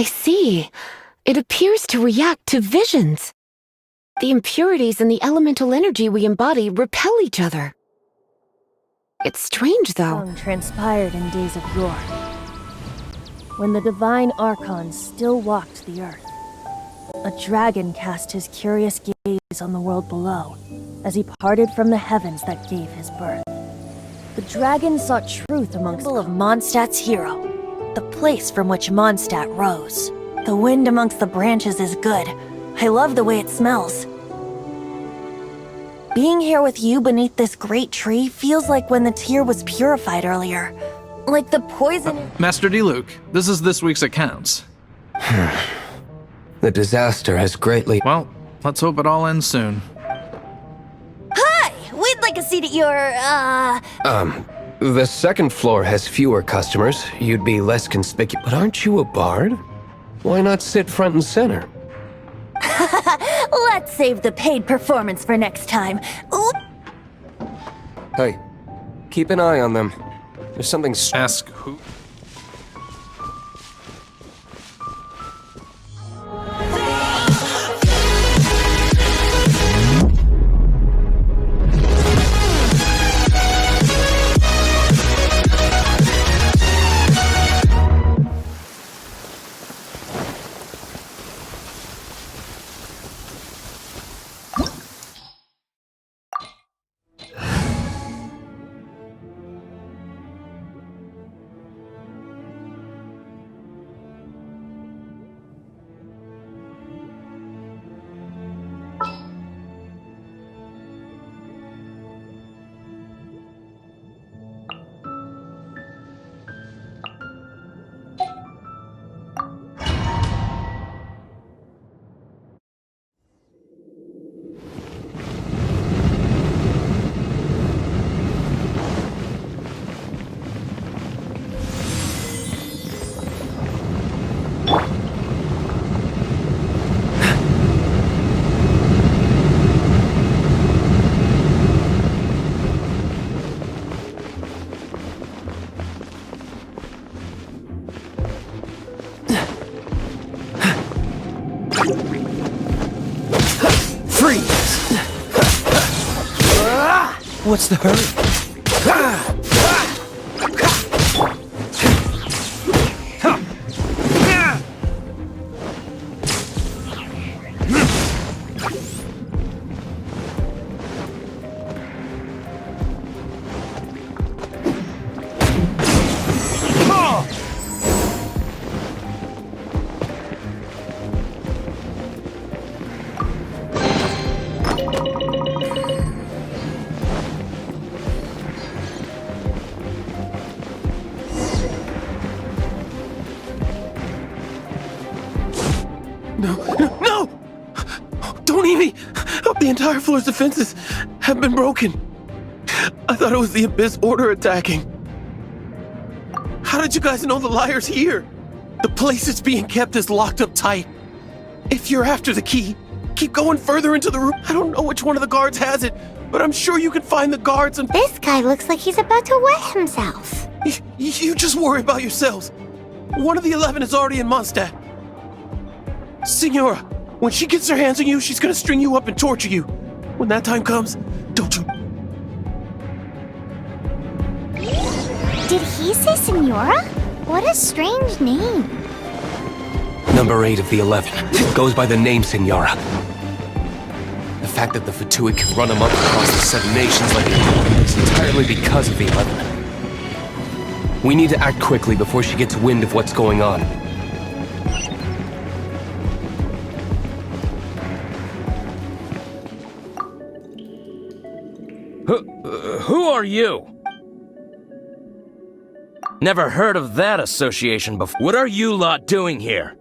I see. It appears to react to visions. The impurities and the elemental energy we embody repel each other. It's strange, though. Transpired in days of yore, when the divine archons still walked the earth. A dragon cast his curious gaze on the world below, as he parted from the heavens that gave his birth. The dragon sought truth amongst of Mondstadt's hero, the place from which Mondstadt rose. The wind amongst the branches is good. I love the way it smells. Being here with you beneath this great tree feels like when the tear was purified earlier. Like the poison... Master D. This is this week's accounts. The disaster has greatly... Well, let's hope it all ends soon. Hi! We'd like a seat at your, The second floor has fewer customers. You'd be less conspicuous. But aren't you a bard? Why not sit front and center? Let's save the paid performance for next time. Ooh. Hey, keep an eye on them. There's something... Ask who? What's the hurry? No! Don't eat me! The entire floor's defenses have been broken. I thought it was the Abyss Order attacking. How did you guys know the liar's here? The place it's being kept is locked up tight. If you're after the key, keep going further into the room. I don't know which one of the guards has it, but I'm sure you can find the guards and... This guy looks like he's about to wet himself. You just worry about yourselves. One of the 11 is already in Mondstadt. Signora, when she gets her hands on you, she's gonna string you up and torture you. When that time comes, don't you... Did he say Signora? What a strange name. Number 8 of the 11 goes by the name Signora. The fact that the Fatui can run amok across the 7 nations like it is entirely because of the 11. We need to act quickly before she gets wind of what's going on. Who are you? Never heard of that association before. What are you lot doing here?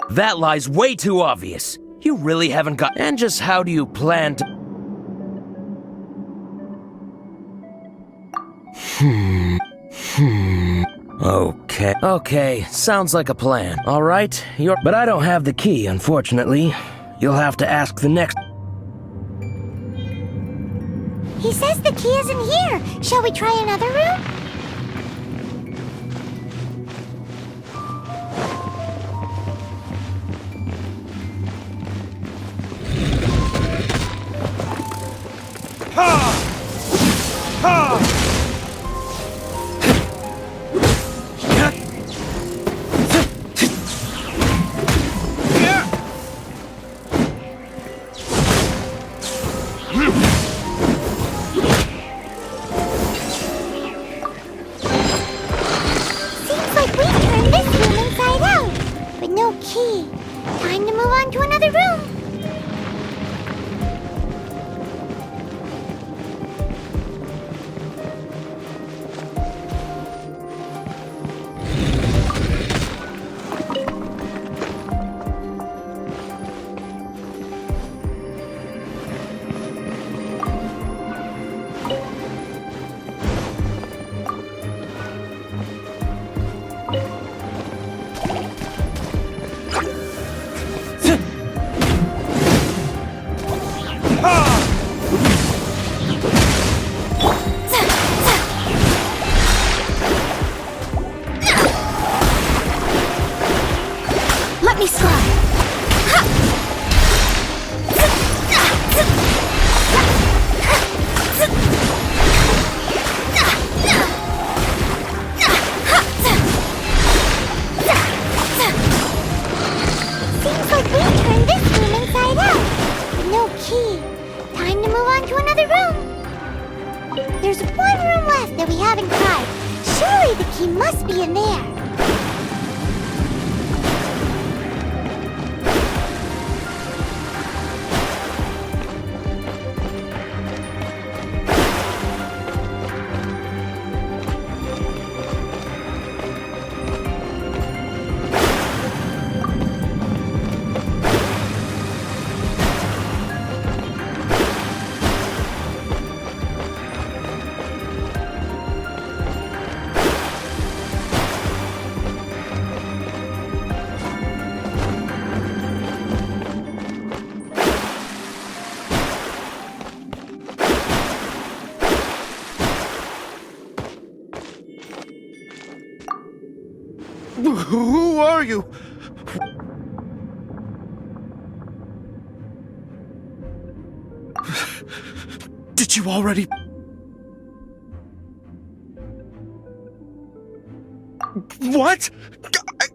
That lie's way too obvious. You really haven't got... And just how do you plan to... Okay, sounds like a plan. All right, But I don't have the key, unfortunately. You'll have to ask the next... He says the key isn't here. Shall we try another room? to another room. Let me slide. Seems like we turned this room inside out. No key. Time to move on to another room. There's one room left that we haven't tried. Surely the key must be in there. Who are you? Did you already... What?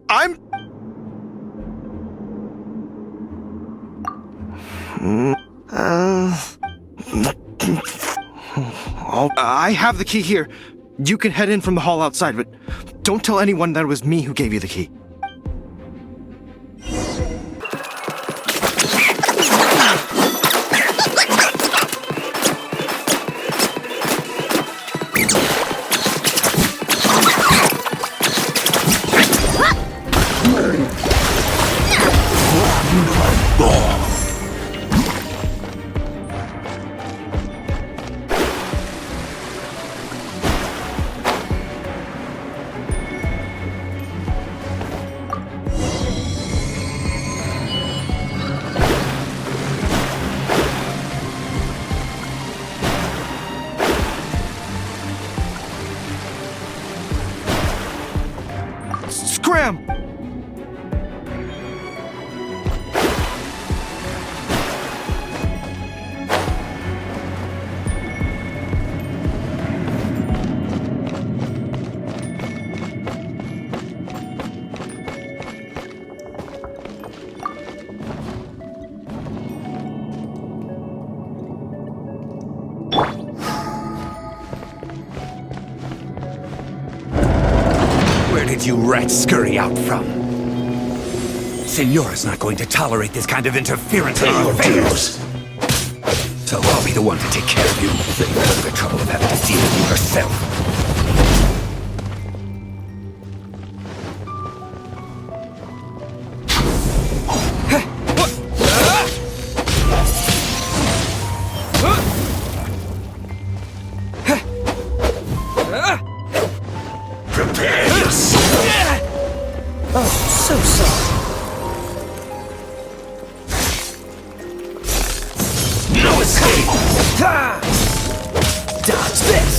I'm... I have the key here. You can head in from the hall outside, but don't tell anyone that it was me who gave you the key. Scram! Where did you rats scurry out from? Signora's not going to tolerate this kind of interference in our affairs. So I'll be the one to take care of you. Save her the trouble of having to deal with you herself. So sorry. No escape! Dodge this!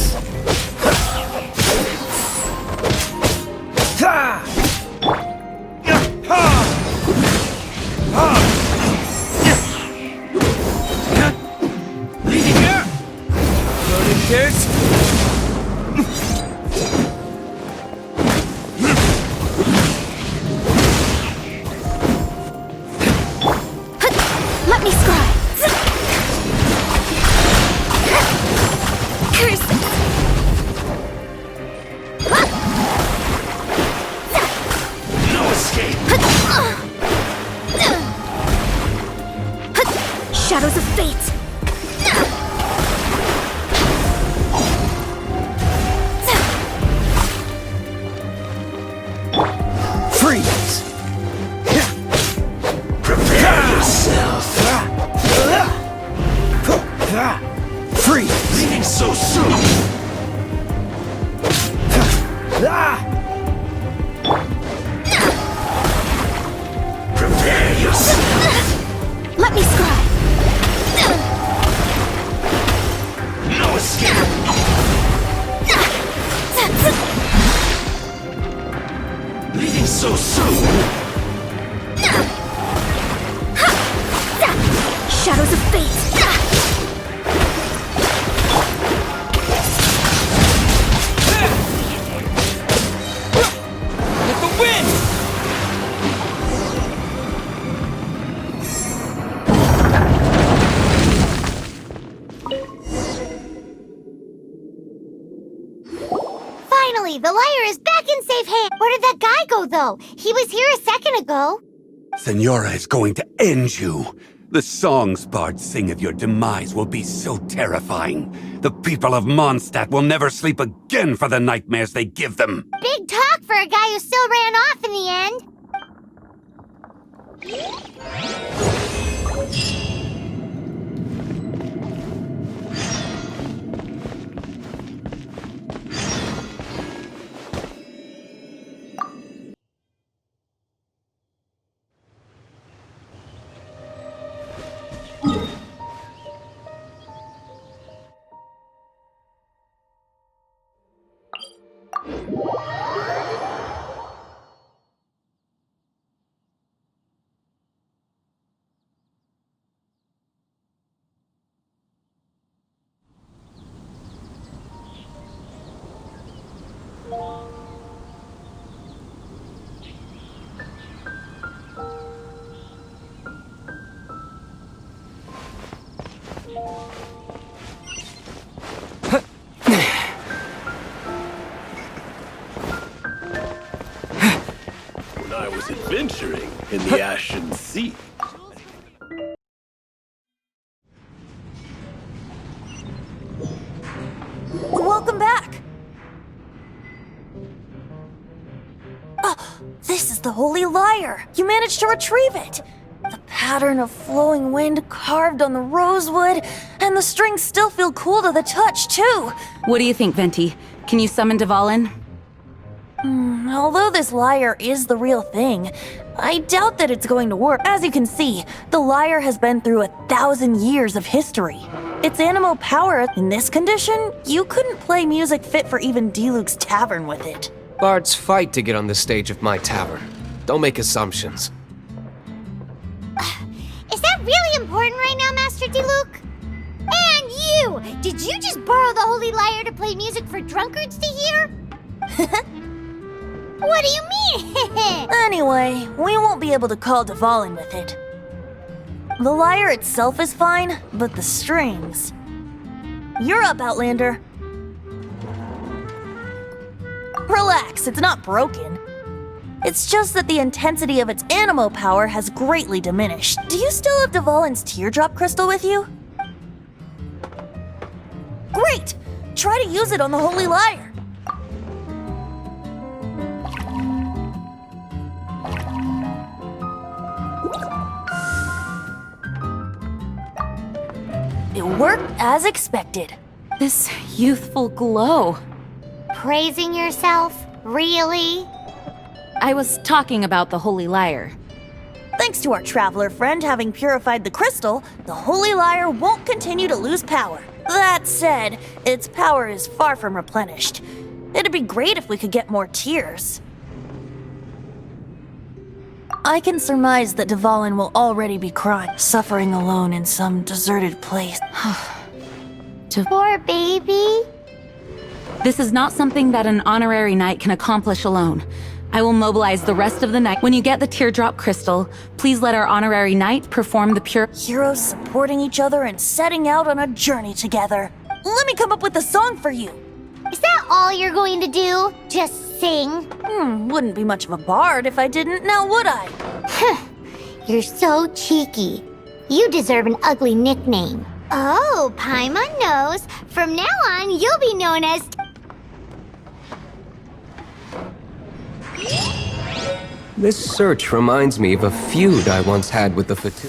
Leaving here! Loading this! Shadows of fate! Freeze! Prepare yourself! Freeze! Leaving so soon! Prepare yourself! Let me scry! No escape! Leaving so soon! Shadows of fate! With the wind! Finally, the lyre is back in safe hands. Where did that guy go, though? He was here a second ago. Senora is going to end you. The songs bards sing of your demise will be so terrifying. The people of Mondstadt will never sleep again for the nightmares they give them. Big talk for a guy who still ran off in the end. When I was adventuring in the Ashen Sea. Welcome back! This is the Holy Lyre! You managed to retrieve it! The pattern of flowing wind carved on the rosewood, and the strings still feel cool to the touch, too! What do you think, Venti? Can you summon Dvalin? Although this lyre is the real thing, I doubt that it's going to work. As you can see, the lyre has been through 1,000 years of history. Its animal power, in this condition, you couldn't play music fit for even D-Luke's tavern with it. Bards fight to get on the stage of my tavern. Don't make assumptions. Is that really important right now, Master D-Luke? And you! Did you just borrow the Holy Lyre to play music for drunkards to hear? What do you mean? Anyway, we won't be able to call Dvalin with it. The lyre itself is fine, but the strings... You're up, Outlander. Relax, it's not broken. It's just that the intensity of its animo power has greatly diminished. Do you still have Dvalin's teardrop crystal with you? Great! Try to use it on the Holy Lyre. It worked as expected. This youthful glow. Praising yourself? Really? I was talking about the Holy Lyre. Thanks to our traveler friend having purified the crystal, the Holy Lyre won't continue to lose power. That said, its power is far from replenished. It'd be great if we could get more tears. I can surmise that Dvalin will already be crying, suffering alone in some deserted place. Poor baby. This is not something that an honorary knight can accomplish alone. I will mobilize the rest of the night. When you get the teardrop crystal, please let our honorary knight perform the pure... Heroes supporting each other and setting out on a journey together. Let me come up with a song for you. Is that all you're going to do? Just sing? Wouldn't be much of a bard if I didn't, now would I? You're so cheeky. You deserve an ugly nickname. Oh, Paimon knows. From now on, you'll be known as... This search reminds me of a feud I once had with the Fatu.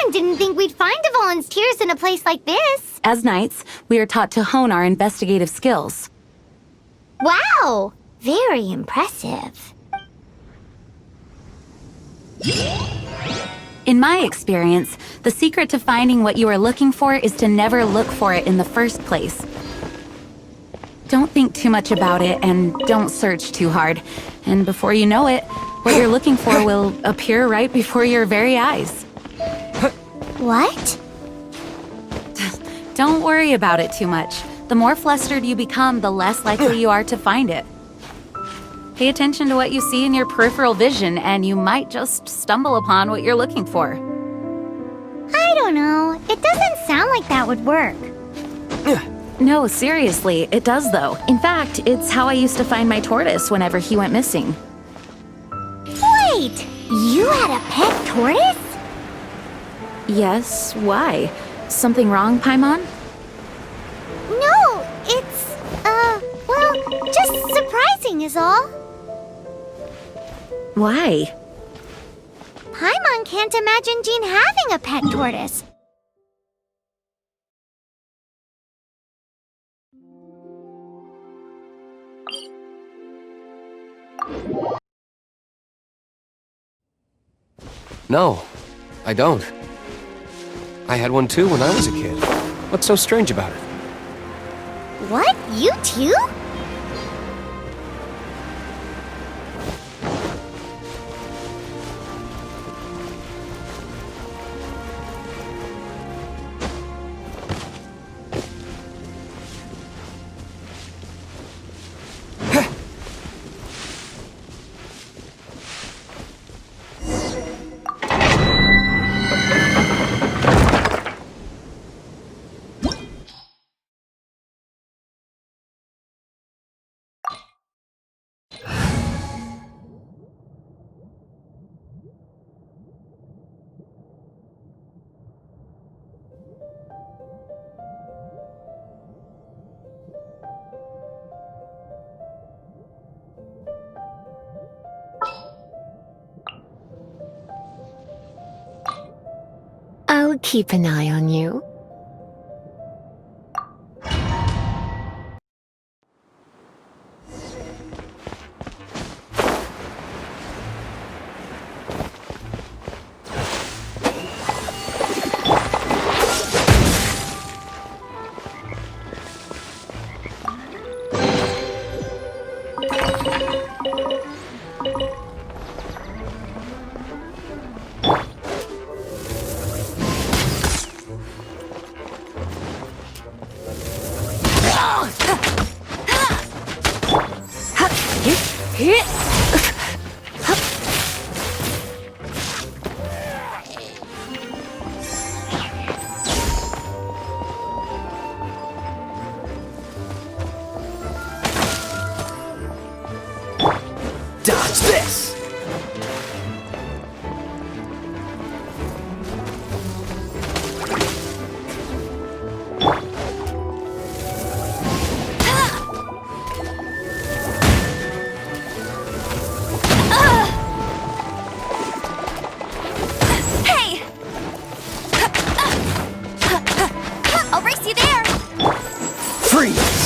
Didn't think we'd find the volunteers in a place like this. As knights, we are taught to hone our investigative skills. Wow! Very impressive. In my experience, the secret to finding what you are looking for is to never look for it in the first place. Don't think too much about it and don't search too hard. And before you know it, what you're looking for will appear right before your very eyes. What? Don't worry about it too much. The more flustered you become, the less likely you are to find it. Pay attention to what you see in your peripheral vision, and you might just stumble upon what you're looking for. I don't know. It doesn't sound like that would work. No, seriously, it does though. In fact, it's how I used to find my tortoise whenever he went missing. Wait! You had a pet tortoise? Yes, why? Something wrong, Paimon? No, it's, well, just surprising is all. Why? Paimon can't imagine Jean having a pet tortoise. No, I don't. I had one too when I was a kid. What's so strange about it? What? You too? I'll keep an eye on you. Dodge this! Hey! I'll race you there! Freeze!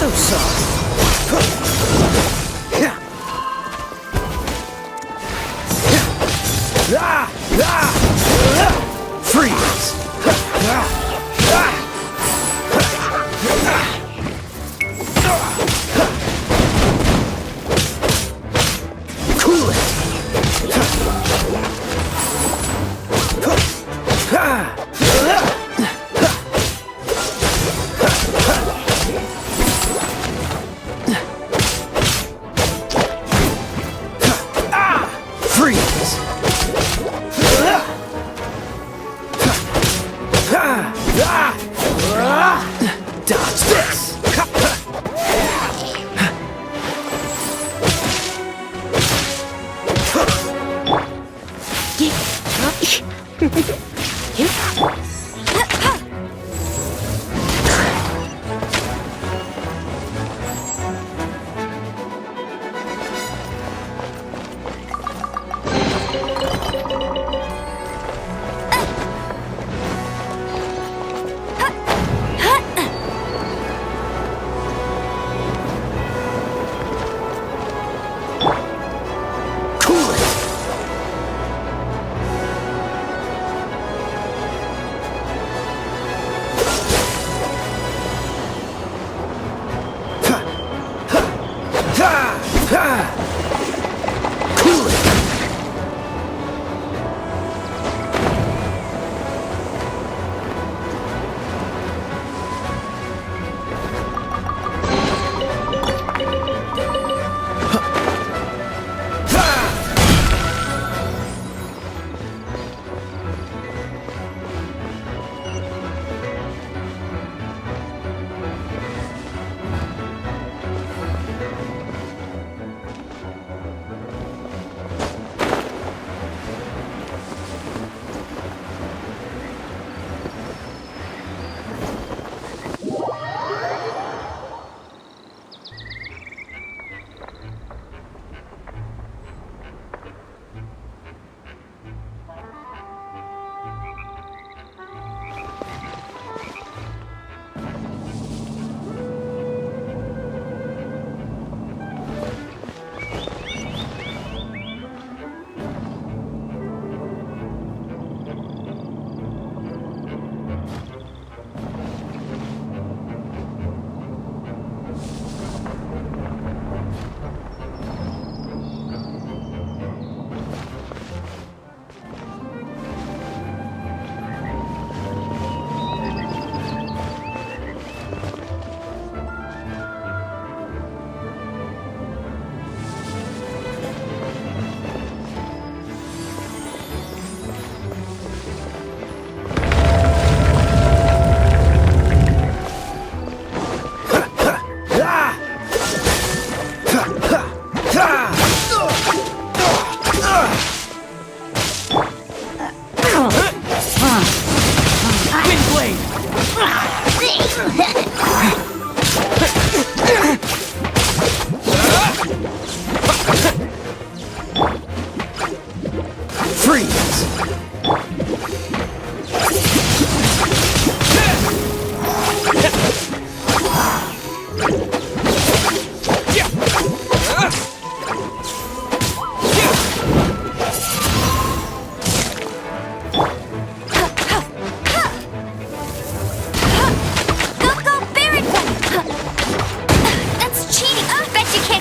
So soft. Freeze! Cool it!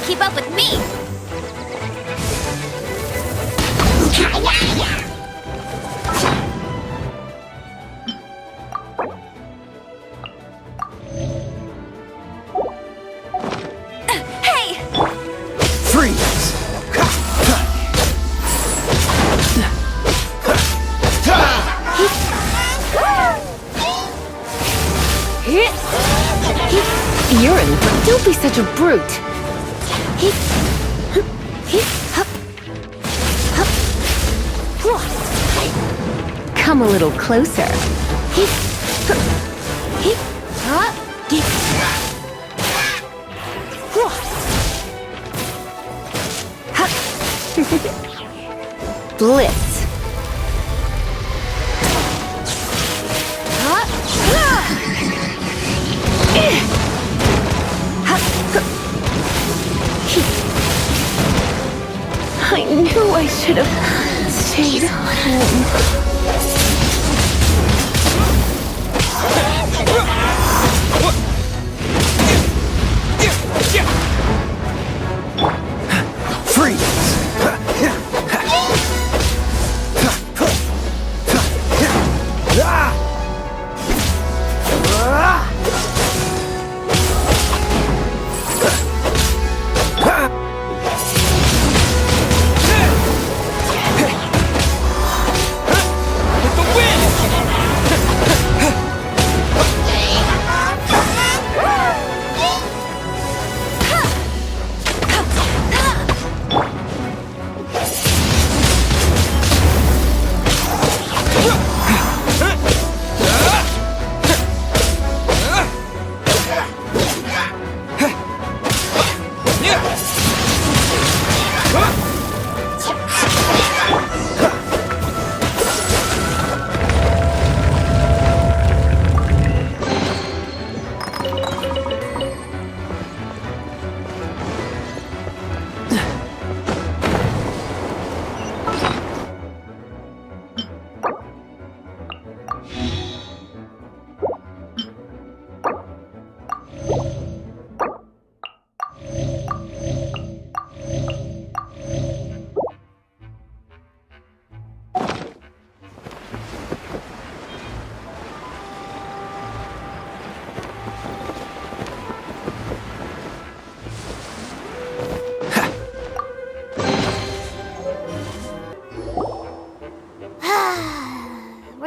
keep up with me! Hey! Freeze! You're in. Don't be such a brute. Come a little closer. Blitz. I knew I should have stayed home.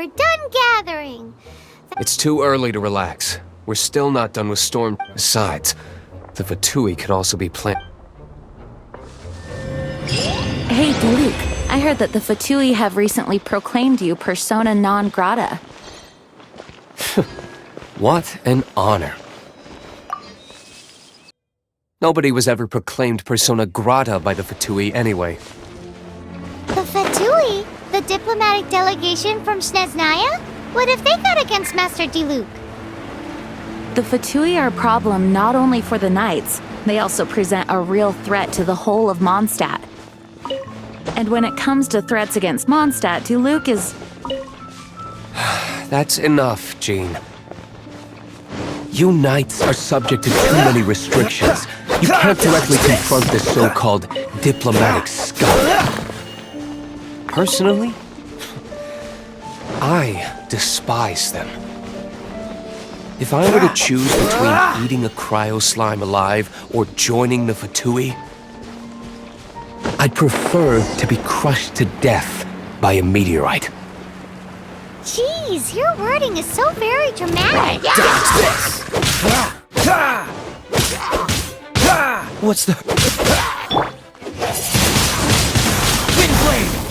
We're done gathering. It's too early to relax. We're still not done with Storm. Besides, the Fatui could also be planned. Hey, Luke. I heard that the Fatui have recently proclaimed you persona non grata. What an honor. Nobody was ever proclaimed persona grata by the Fatui anyway. The Fatui? The diplomatic delegation from Snezhnaya? What have they got against Master Diluc? The Fatui are a problem not only for the Knights, they also present a real threat to the whole of Mondstadt. And when it comes to threats against Mondstadt, Diluc is... That's enough, Jean. You Knights are subject to too many restrictions. You can't directly confront this so-called diplomatic scum. Personally, I despise them. If I were to choose between eating a cryo slime alive or joining the Fatui, I'd prefer to be crushed to death by a meteorite. Jeez, your wording is so very dramatic. What's the... Windblade!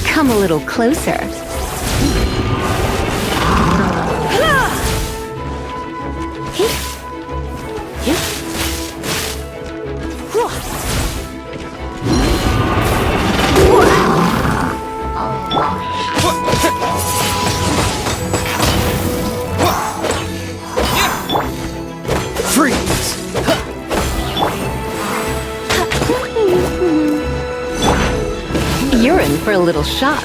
Come a little closer. Freeze! You're in for a little shock.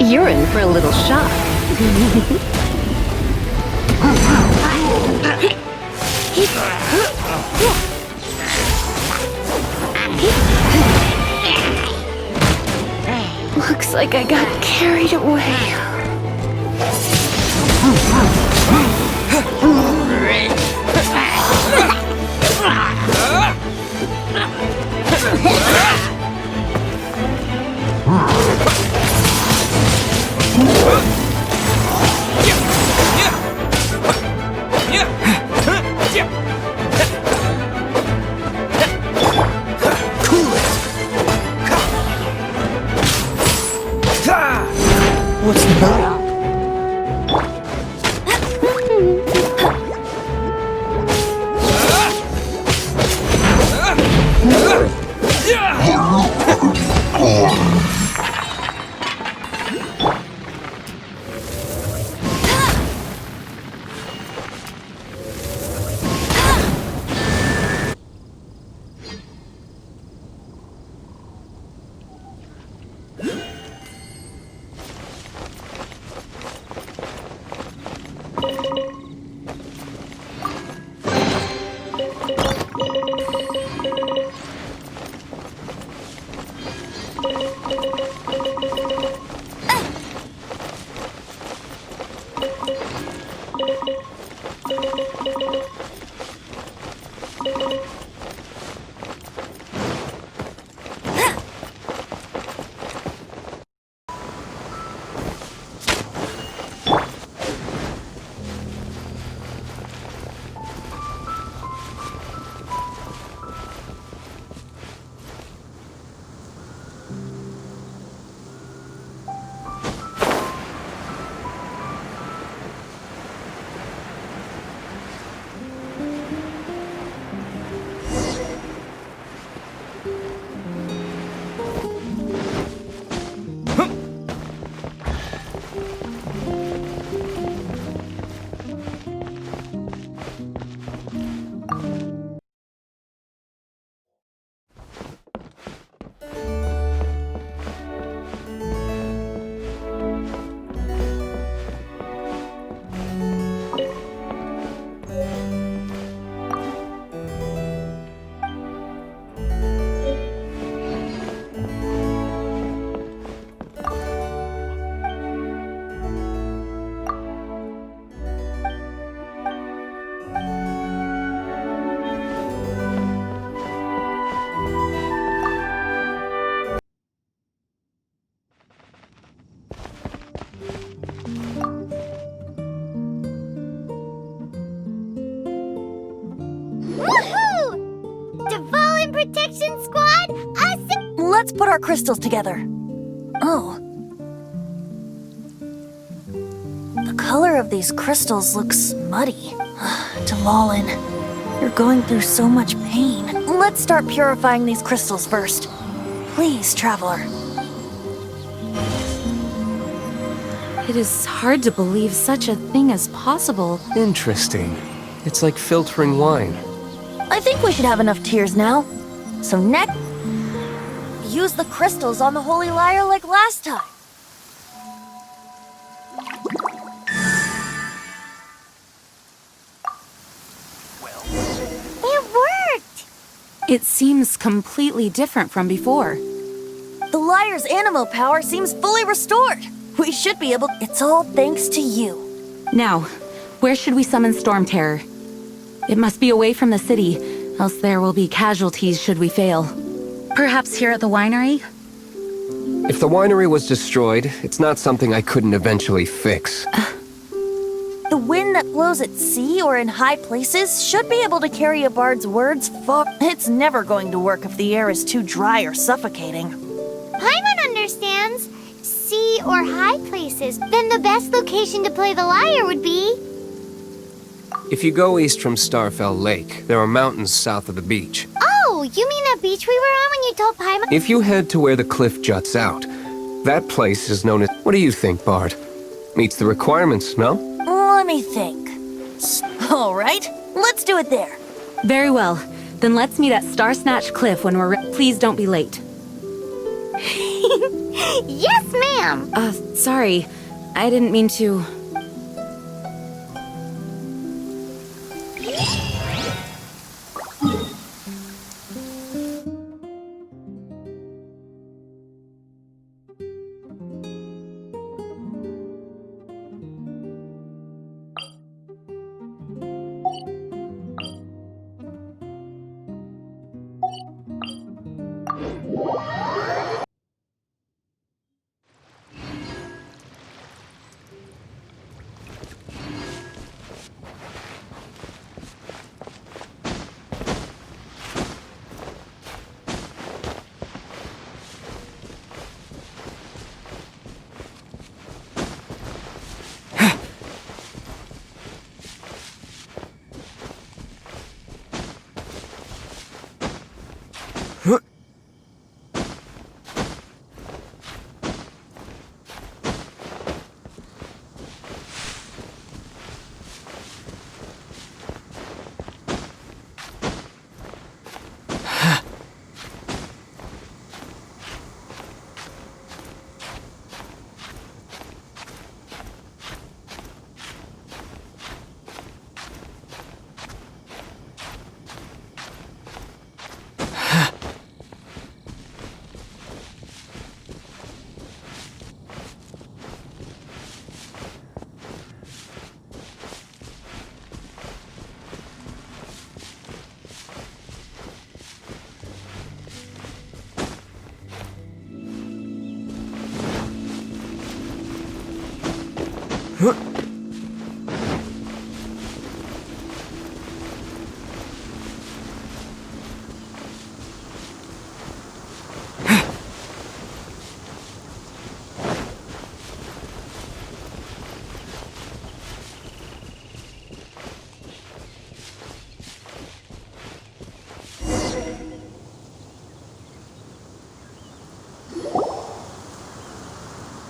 You're in for a little shock. Looks like I got carried away. What's the matter? Protection Squad, Let's put our crystals together. Oh. The color of these crystals looks muddy. Dvalin, you're going through so much pain. Let's start purifying these crystals first. Please, Traveler. It is hard to believe such a thing is possible. Interesting. It's like filtering wine. I think we should have enough tears now. So next, use the crystals on the Holy Lyre like last time. It worked! It seems completely different from before. The Lyre's animal power seems fully restored. We should be able... It's all thanks to you. Now, where should we summon Storm Terror? It must be away from the city. else there will be casualties should we fail. Perhaps here at the winery? If the winery was destroyed, it's not something I couldn't eventually fix. The wind that blows at sea or in high places should be able to carry a bard's words far. It's never going to work if the air is too dry or suffocating. Paimon understands. Sea or high places. Then the best location to play the lyre would be... If you go east from Starfell Lake, there are mountains south of the beach. Oh, you mean that beach we were on when you told Paimon? If you head to where the cliff juts out, that place is known as... What do you think, Bard? Meets the requirements, no? Let me think. All right, let's do it there. Very well. Then let's meet at Star Snatch Cliff when we're Please don't be late. Yes, ma'am! Sorry. I didn't mean to...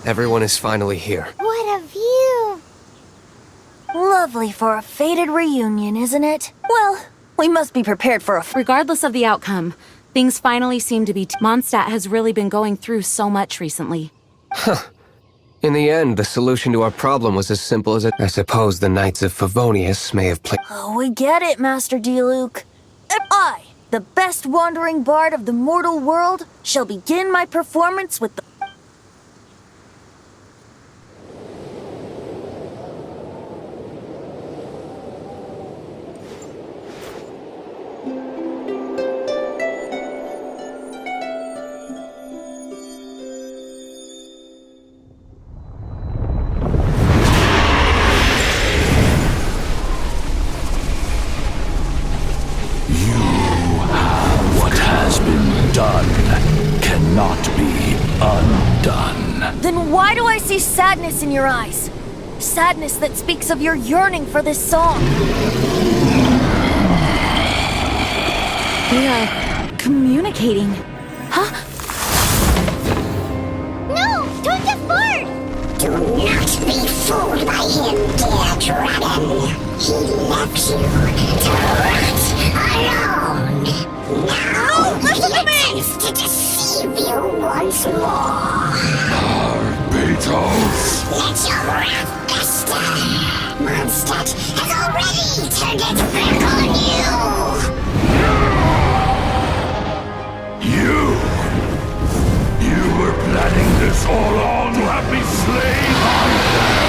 Everyone is finally here. What a view! Lovely for a fated reunion, isn't it? Well, we must be prepared for a... Regardless of the outcome, things finally seem to be... Mondstadt has really been going through so much recently. In the end, the solution to our problem was as simple as it... I suppose the Knights of Favonius may have played... Oh, we get it, Master Diluc. And I, the best wandering bard of the mortal world, shall begin my performance with the... Then why do I see sadness in your eyes? Sadness that speaks of your yearning for this song. They are communicating. Huh? No! Don't depart! Do not be fooled by him, dear dragon. He left you to rot alone. Now listen to me! he attempts to deceive you once more. Beatles! Let your wrath fester. Mondstadt has already turned its back on you. You were planning this all along to have me slain by them!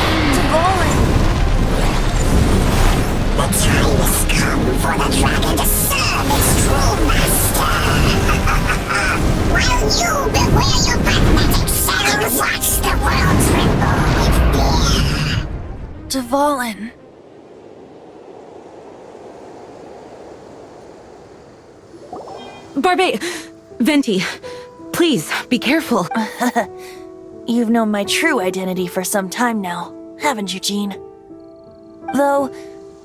The time has come for the dragon to serve its done. Venti, please, be careful. You've known my true identity for some time now, haven't you, Jean? Though,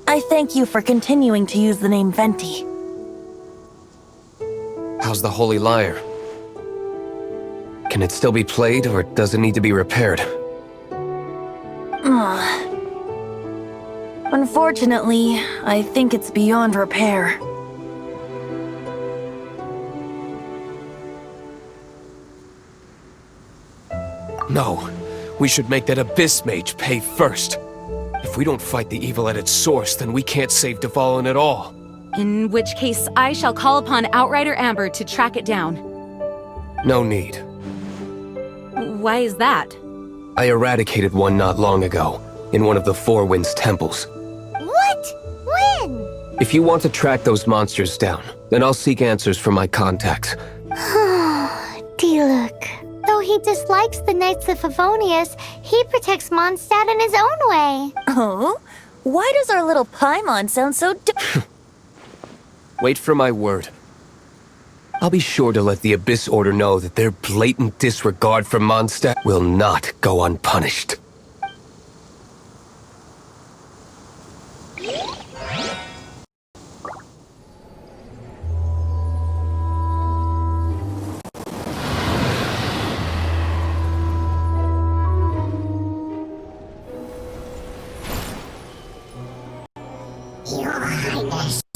I thank you for continuing to use the name Venti. How's the Holy Lyre? Can it still be played, or does it need to be repaired? Unfortunately, I think it's beyond repair. No, we should make that Abyss Mage pay first. If we don't fight the evil at its source, then we can't save Dvalin at all. In which case, I shall call upon Outrider Amber to track it down. No need. Why is that? I eradicated one not long ago, in one of the Four Winds temples. What? When? If you want to track those monsters down, then I'll seek answers from my contacts. Diluc. Though he dislikes the Knights of Favonius, he protects Mondstadt in his own way. Oh? Why does our little Paimon sound so Wait for my word. I'll be sure to let the Abyss Order know that their blatant disregard for Mondstadt will not go unpunished. Your Highness.